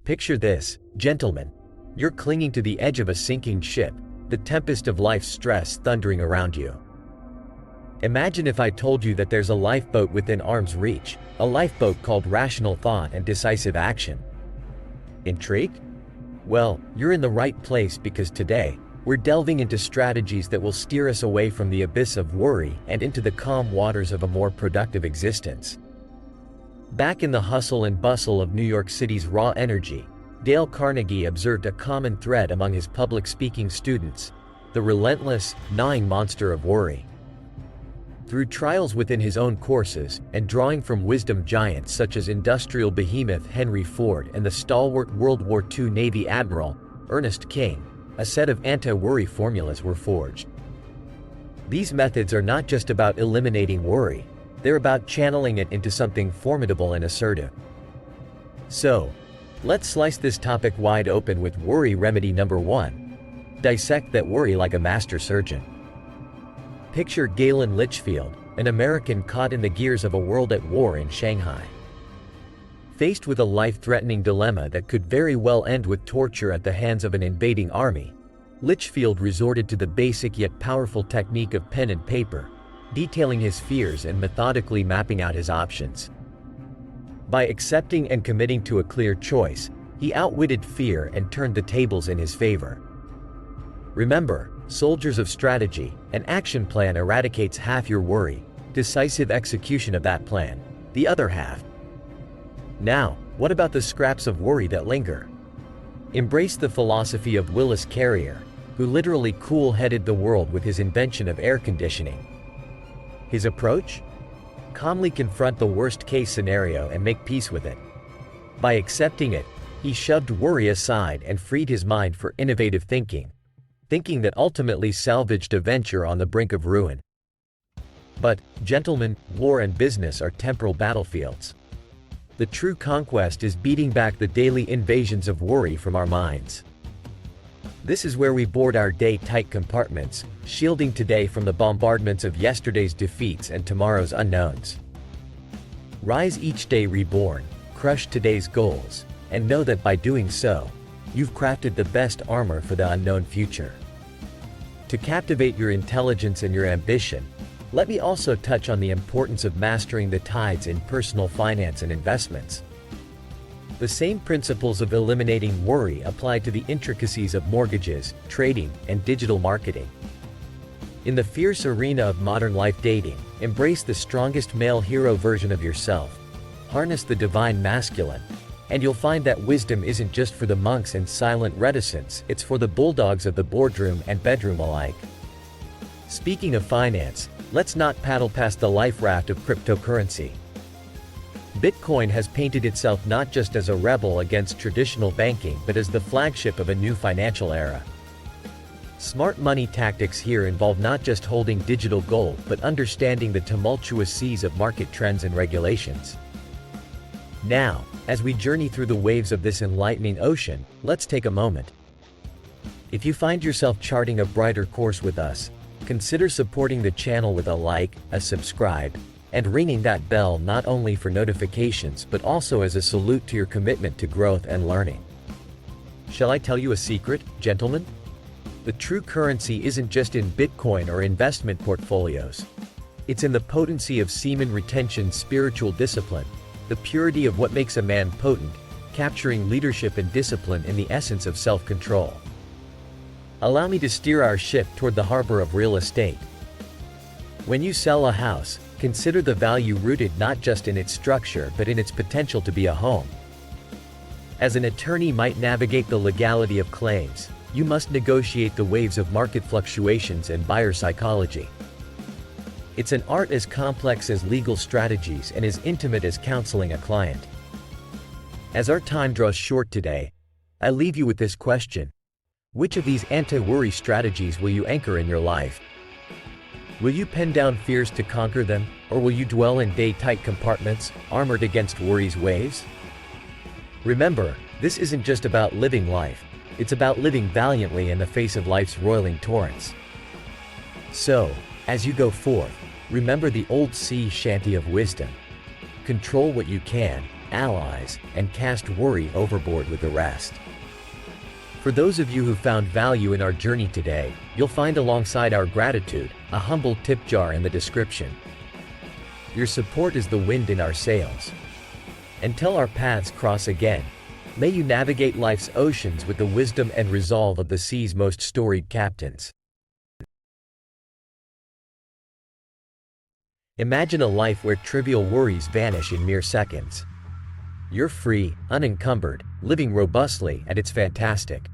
Picture this, gentlemen. You're clinging to the edge of a sinking ship, the tempest of life's stress thundering around you. Imagine if I told you that there's a lifeboat within arm's reach, a lifeboat called rational thought and decisive action. Intrigued? Well, you're in the right place because today, we're delving into strategies that will steer us away from the abyss of worry and into the calm waters of a more productive existence. Back in the hustle and bustle of New York City's raw energy, Dale Carnegie observed a common thread among his public speaking students: the relentless, gnawing monster of worry. Through trials within his own courses, and drawing from wisdom giants such as industrial behemoth Henry Ford and the stalwart World War II Navy Admiral, Ernest King, a set of anti-worry formulas were forged. These methods are not just about eliminating worry, they're about channeling it into something formidable and assertive. So, let's slice this topic wide open with worry remedy number 1. Dissect that worry like a master surgeon. Picture Galen Litchfield, an American caught in the gears of a world at war in Shanghai. Faced with a life-threatening dilemma that could very well end with torture at the hands of an invading army, Litchfield resorted to the basic yet powerful technique of pen and paper, detailing his fears and methodically mapping out his options. By accepting and committing to a clear choice, he outwitted fear and turned the tables in his favor. Remember, soldiers of strategy, an action plan eradicates half your worry, decisive execution of that plan, the other half. Now, what about the scraps of worry that linger? Embrace the philosophy of Willis Carrier, who literally cool-headed the world with his invention of air conditioning. His approach? Calmly confront the worst-case scenario and make peace with it. By accepting it, he shoved worry aside and freed his mind for innovative thinking that ultimately salvaged a venture on the brink of ruin. But, gentlemen, war and business are temporal battlefields. The true conquest is beating back the daily invasions of worry from our minds. This is where we board our day-tight compartments, shielding today from the bombardments of yesterday's defeats and tomorrow's unknowns. Rise each day reborn, crush today's goals, and know that by doing so, you've crafted the best armor for the unknown future. To captivate your intelligence and your ambition, let me also touch on the importance of mastering the tides in personal finance and investments. The same principles of eliminating worry apply to the intricacies of mortgages, trading, and digital marketing. In the fierce arena of modern life dating, embrace the strongest male hero version of yourself, harness the divine masculine, and you'll find that wisdom isn't just for the monks and silent reticents, it's for the bulldogs of the boardroom and bedroom alike. Speaking of finance, let's not paddle past the life raft of cryptocurrency. Bitcoin has painted itself not just as a rebel against traditional banking but as the flagship of a new financial era. Smart money tactics here involve not just holding digital gold but understanding the tumultuous seas of market trends and regulations. Now, as we journey through the waves of this enlightening ocean, let's take a moment. If you find yourself charting a brighter course with us, consider supporting the channel with a like, a subscribe, and ringing that bell not only for notifications but also as a salute to your commitment to growth and learning. Shall I tell you a secret, gentlemen? The true currency isn't just in Bitcoin or investment portfolios. It's in the potency of semen retention, spiritual discipline, the purity of what makes a man potent, capturing leadership and discipline in the essence of self-control. Allow me to steer our ship toward the harbor of real estate. When you sell a house, consider the value rooted not just in its structure but in its potential to be a home. As an attorney might navigate the legality of claims, you must negotiate the waves of market fluctuations and buyer psychology. It's an art as complex as legal strategies and as intimate as counseling a client. As our time draws short today, I leave you with this question. Which of these anti-worry strategies will you anchor in your life? Will you pen down fears to conquer them, or will you dwell in day-tight compartments, armored against worry's waves? Remember, this isn't just about living life, it's about living valiantly in the face of life's roiling torrents. So, as you go forth, remember the old sea shanty of wisdom. Control what you can, allies, and cast worry overboard with the rest. For those of you who found value in our journey today, you'll find alongside our gratitude, a humble tip jar in the description. Your support is the wind in our sails. Until our paths cross again, may you navigate life's oceans with the wisdom and resolve of the sea's most storied captains. Imagine a life where trivial worries vanish in mere seconds. You're free, unencumbered, living robustly, and it's fantastic.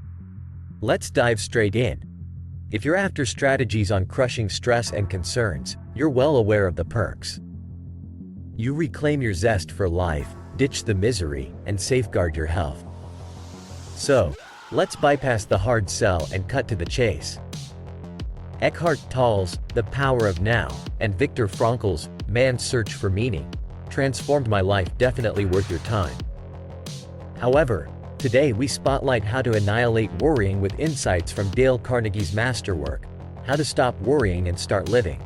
Let's dive straight in. If you're after strategies on crushing stress and concerns, you're well aware of the perks. You reclaim your zest for life, ditch the misery, and safeguard your health. So, let's bypass the hard sell and cut to the chase. Eckhart Tolle's The Power of Now and Viktor Frankl's Man's Search for Meaning transformed my life. Definitely worth your time. However, today we spotlight how to annihilate worrying with insights from Dale Carnegie's masterwork, How to Stop Worrying and Start Living.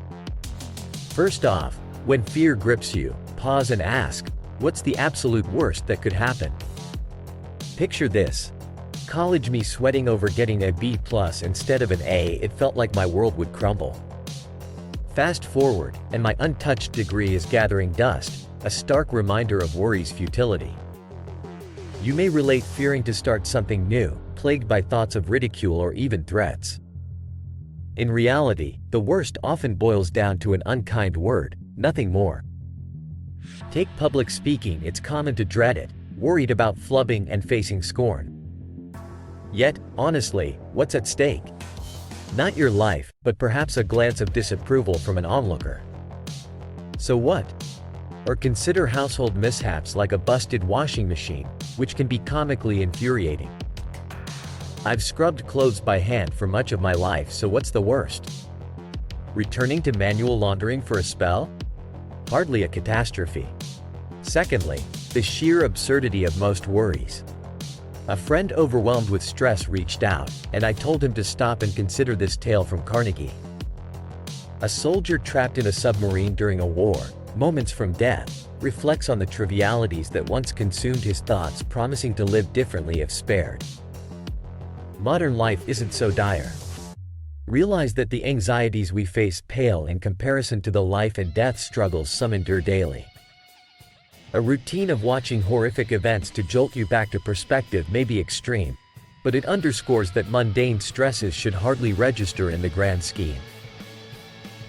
First off, when fear grips you, pause and ask, what's the absolute worst that could happen? Picture this. College me sweating over getting a B+ instead of an A. It felt like my world would crumble. Fast forward, and my untouched degree is gathering dust, a stark reminder of worry's futility. You may relate fearing to start something new, plagued by thoughts of ridicule or even threats. In reality, the worst often boils down to an unkind word, nothing more. Take public speaking. It's common to dread it, worried about flubbing and facing scorn. Yet, honestly, what's at stake? Not your life, but perhaps a glance of disapproval from an onlooker. So what? Or consider household mishaps like a busted washing machine, which can be comically infuriating. I've scrubbed clothes by hand for much of my life, so what's the worst? Returning to manual laundering for a spell? Hardly a catastrophe. Secondly, the sheer absurdity of most worries. A friend overwhelmed with stress reached out, and I told him to stop and consider this tale from Carnegie. A soldier trapped in a submarine during a war, moments from death, reflects on the trivialities that once consumed his thoughts, promising to live differently if spared. Modern life isn't so dire. Realize that the anxieties we face pale in comparison to the life and death struggles some endure daily. A routine of watching horrific events to jolt you back to perspective may be extreme, but it underscores that mundane stresses should hardly register in the grand scheme.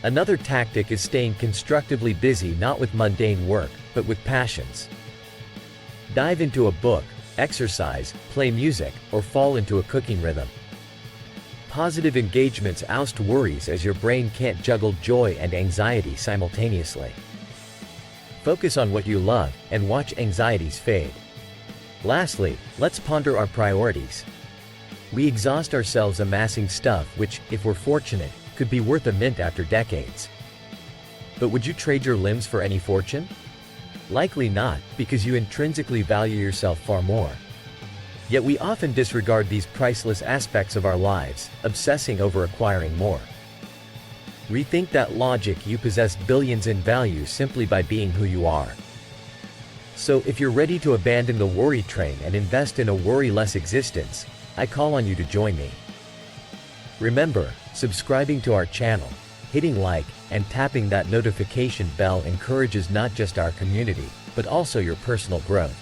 Another tactic is staying constructively busy, not with mundane work, but with passions. Dive into a book, exercise, play music, or fall into a cooking rhythm. Positive engagements oust worries as your brain can't juggle joy and anxiety simultaneously. Focus on what you love, and watch anxieties fade. Lastly, let's ponder our priorities. We exhaust ourselves amassing stuff which, if we're fortunate, could be worth a mint after decades. But would you trade your limbs for any fortune? Likely not, because you intrinsically value yourself far more. Yet we often disregard these priceless aspects of our lives, obsessing over acquiring more. Rethink that logic. You possess billions in value simply by being who you are. So if you're ready to abandon the worry train and invest in a worry-less existence, I call on you to join me. Remember, subscribing to our channel, hitting like, and tapping that notification bell encourages not just our community, but also your personal growth.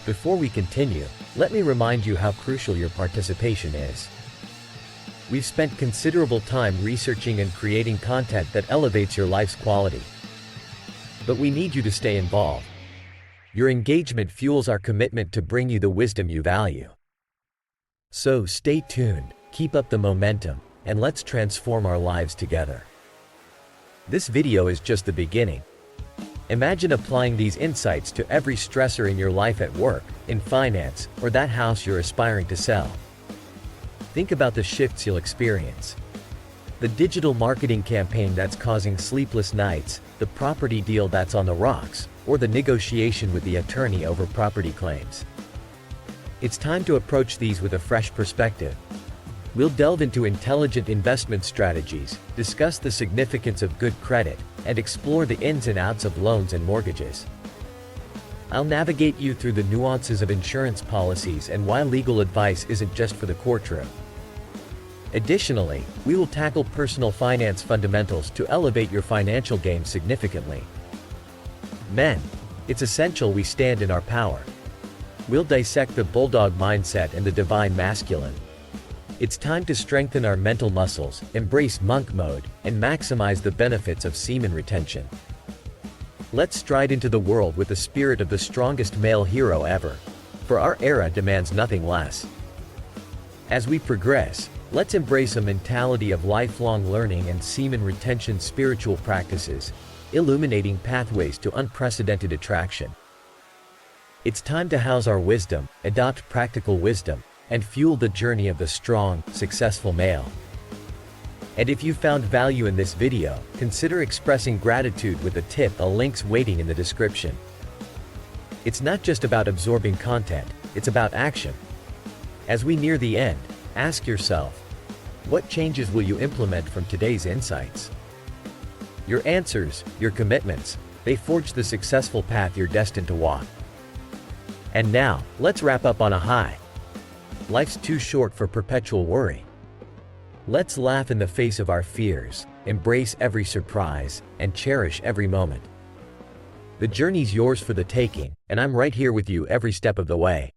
Before we continue, let me remind you how crucial your participation is. We've spent considerable time researching and creating content that elevates your life's quality. But we need you to stay involved. Your engagement fuels our commitment to bring you the wisdom you value. So stay tuned, keep up the momentum, and let's transform our lives together. This video is just the beginning. Imagine applying these insights to every stressor in your life, at work, in finance, or that house you're aspiring to sell. Think about the shifts you'll experience. The digital marketing campaign that's causing sleepless nights, the property deal that's on the rocks, or the negotiation with the attorney over property claims. It's time to approach these with a fresh perspective. We'll delve into intelligent investment strategies, discuss the significance of good credit, and explore the ins and outs of loans and mortgages. I'll navigate you through the nuances of insurance policies and why legal advice isn't just for the courtroom. Additionally, we will tackle personal finance fundamentals to elevate your financial game significantly. Men, it's essential we stand in our power. We'll dissect the bulldog mindset and the divine masculine. It's time to strengthen our mental muscles, embrace monk mode, and maximize the benefits of semen retention. Let's stride into the world with the spirit of the strongest male hero ever, for our era demands nothing less. As we progress, let's embrace a mentality of lifelong learning and semen retention spiritual practices, illuminating pathways to unprecedented attraction. It's time to house our wisdom, adopt practical wisdom, and fuel the journey of the strong, successful male. And if you found value in this video, consider expressing gratitude with a tip. A link's waiting in the description. It's not just about absorbing content, it's about action. As we near the end, ask yourself, what changes will you implement from today's insights? Your answers, your commitments, they forge the successful path you're destined to walk. And now, let's wrap up on a high. Life's too short for perpetual worry. Let's laugh in the face of our fears, embrace every surprise, and cherish every moment. The journey's yours for the taking, and I'm right here with you every step of the way.